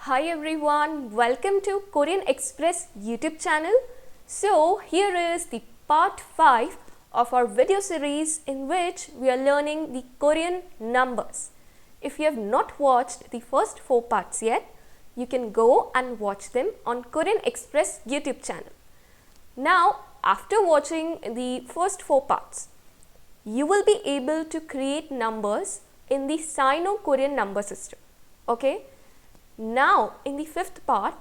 Hi everyone, welcome to Korean Express YouTube channel. So here is the part 5 of our video series in which we are learning the Korean numbers. If you have not watched the first 4 parts yet, you can go and watch them on Korean Express YouTube channel. Now, after watching the first 4 parts, you will be able to create numbers in the Sino-Korean number system. Okay? Now, in the 5th part,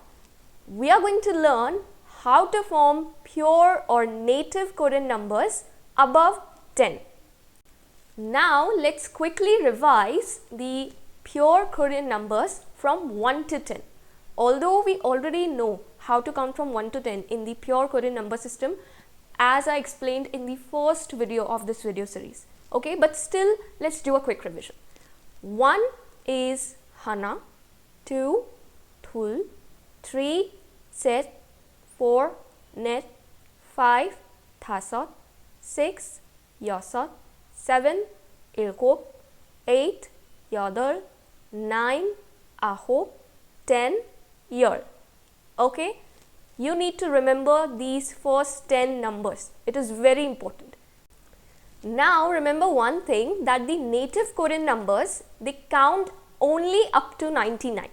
we are going to learn how to form pure or native Korean numbers above 10. Now, let's quickly revise the pure Korean numbers from 1 to 10. Although we already know how to count from 1 to 10 in the pure Korean number system, as I explained in the first video of this video series. Okay, but still, let's do a quick revision. 1 is Hana. 2, Thul, 3, Set, 4, Net, 5, Thasot, 6, Yosot, 7, Ilkop, 8, Yodol, 9, Aho, 10, Yer. Okay, you need to remember these first 10 numbers. It is very important. Now remember one thing, that the native Korean numbers, they count only up to 99,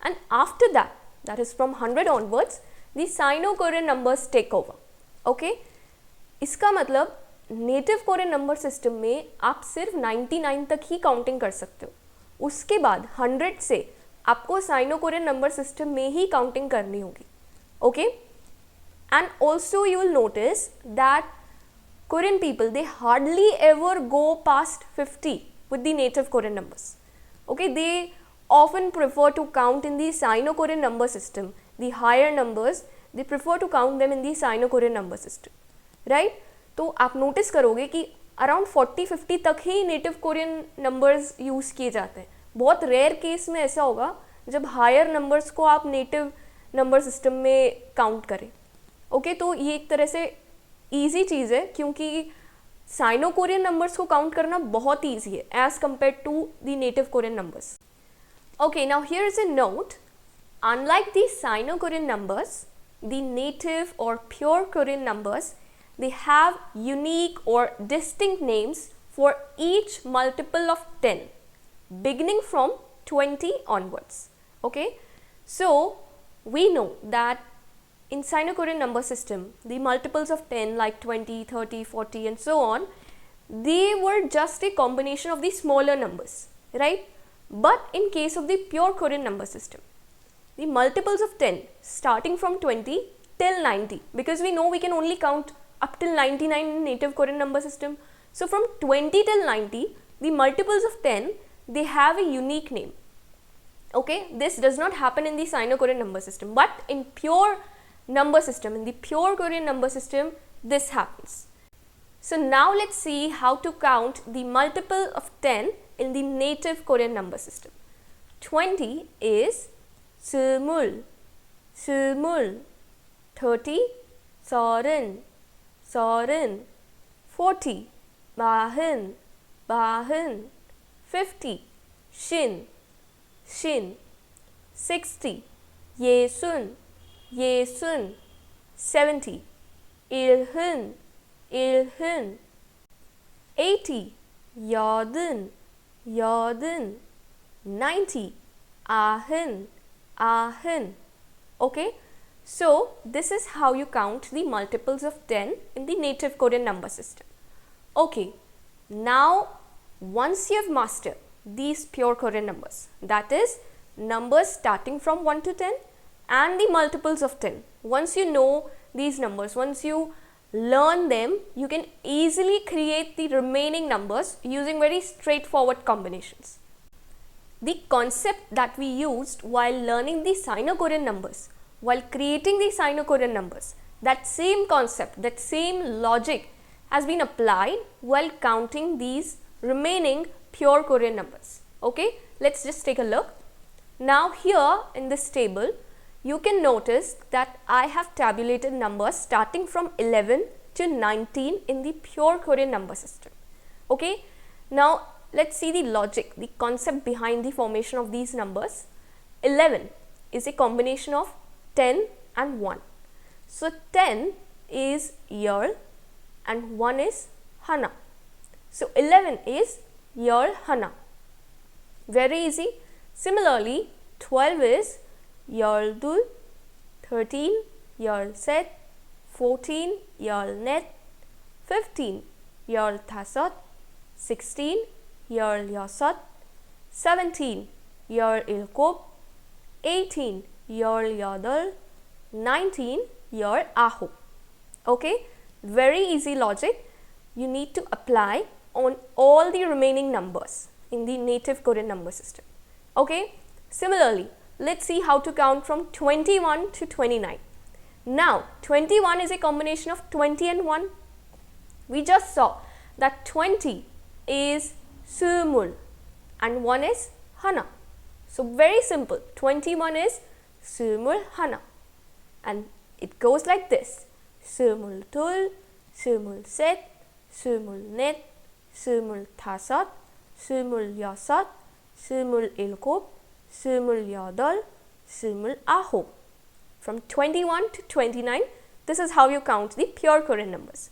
and after that, that is from 100 onwards, the Sino-Korean numbers take over. Okay, इसका मतलब native Korean number system में आप सिर्फ 99 तक ही counting कर सकते हो. उसके बाद 100 से आपको साइनो कोरियन नंबर सिस्टम में ही काउंटिंग करनी होगी. Okay, and also you will notice that Korean people, they hardly ever go past 50 with the native Korean numbers. Okay, they often prefer to count in the Sino-Korean number system. The higher numbers, they prefer to count them in the Sino-Korean number system. Right? तो आप notice करोगे कि around 40-50 तक ही native Korean numbers use किए जाते हैं. बहुत rare case में ऐसा होगा जब हायर नंबर्स को आप नेटिव नंबर सिस्टम में काउंट करें. ओके, तो ये एक तरह से ईजी चीज़ है क्योंकि साइनो कोरियन नंबर्स को काउंट करना बहुत ईजी है as compared to the native Korean numbers. Okay, now here is a note. Unlike the Sino Korean numbers, the native और pure Korean numbers, they have unique or distinct names for each multiple of 10 beginning from 20 onwards. Okay, so we know that in Sino-Korean number system, the multiples of 10 like 20, 30, 40 and so on, they were just a combination of the smaller numbers, right? But in case of the pure Korean number system, the multiples of 10 starting from 20 till 90, because we know we can only count up till 99 in native Korean number system. So from 20 till 90, the multiples of 10, they have a unique name. Okay, this does not happen in the Sino-Korean number system, but in pure number system, in the pure Korean number system, this happens. So now let's see how to count the multiple of 10 in the native Korean number system. 20 is 스물, 스물. 30, 서른, 서른. 40, 마흔, 마흔. 50, 신, 신. 60, 예순, 예순. 70, 일흔, 일흔. 80, 여든, 여든. 90, 아흔, 아흔. Okay, so this is how you count the multiples of 10 in the native Korean number system. Okay, now once you have mastered these pure Korean numbers, that is numbers starting from 1 to 10 and the multiples of 10, once you know these numbers, once you learn them, you can easily create the remaining numbers using very straightforward combinations. The concept that we used while learning the Sino-Korean numbers, while creating the Sino-Korean numbers, that same concept, that same logic has been applied while counting these remaining pure Korean numbers. Okay, let's just take a look. Now here in this table, you can notice that I have tabulated numbers starting from 11 to 19 in the pure Korean number system. Okay, now let's see the logic, the concept behind the formation of these numbers. 11 is a combination of 10 and 1. So 10 is Year and 1 is Hana. So 11 is Year Hana. Very easy. Similarly, 12 is Year Dul, 13 Year Set, 14 Year Net, 15 Year Thasot, 16 Year Yasot, 17 Year Ilkop, 18 Year Yadal, 19 Year Aho. Okay, very easy logic. You need to apply on all the remaining numbers in the native Korean number system. Okay, similarly, let's see how to count from 21 to 29. Now, 21 is a combination of 20 and 1. We just saw that 20 is Sumul and 1 is Hana. So, very simple. 21 is Sumul Hana. And it goes like this. Sumul Tul, Sumul Set, Sumul Net, Sumul Thasat, Sumul Yasat, Sumul Ilkop, Sumul Yadal, Sumul Aho. From 21 to 29, this is how you count the pure Korean numbers.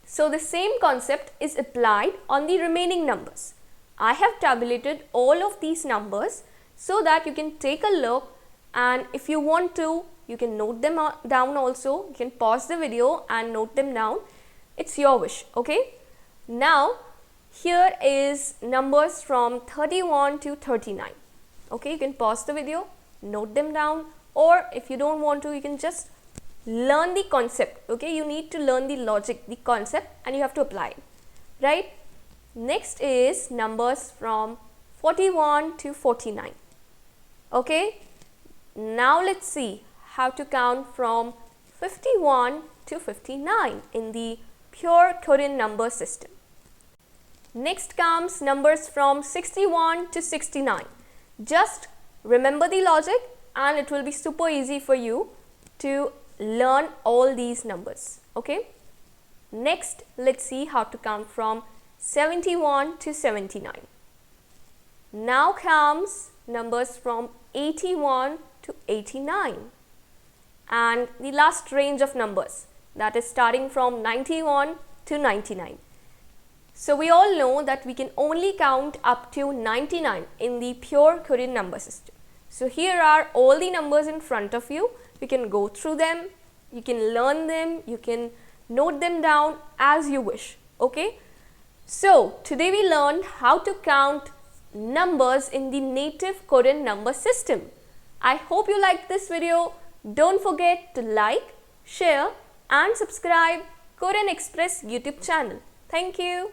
So the same concept is applied on the remaining numbers. I have tabulated all of these numbers so that you can take a look, and if you want to, you can note them down also. You can pause the video and note them down. It's your wish, okay? Now, here is numbers from 31 to 39. Okay, you can pause the video, note them down, or if you don't want to, you can just learn the concept. Okay, you need to learn the logic, the concept, and you have to apply it, right? Next is numbers from 41 to 49. Okay, now let's see how to count from 51 to 59 in the pure Korean number system. Next comes numbers from 61 to 69. Just remember the logic and it will be super easy for you to learn all these numbers. Okay. Next, let's see how to count from 71 to 79. Now comes numbers from 81 to 89. And the last range of numbers, that is starting from 91 to 99. So we all know that we can only count up to 99 in the pure Korean number system. So here are all the numbers in front of you. You can go through them, you can learn them, you can note them down as you wish. Okay. So today we learned how to count numbers in the native Korean number system. I hope you liked this video. Don't forget to like, share and subscribe Korean Express YouTube channel. Thank you.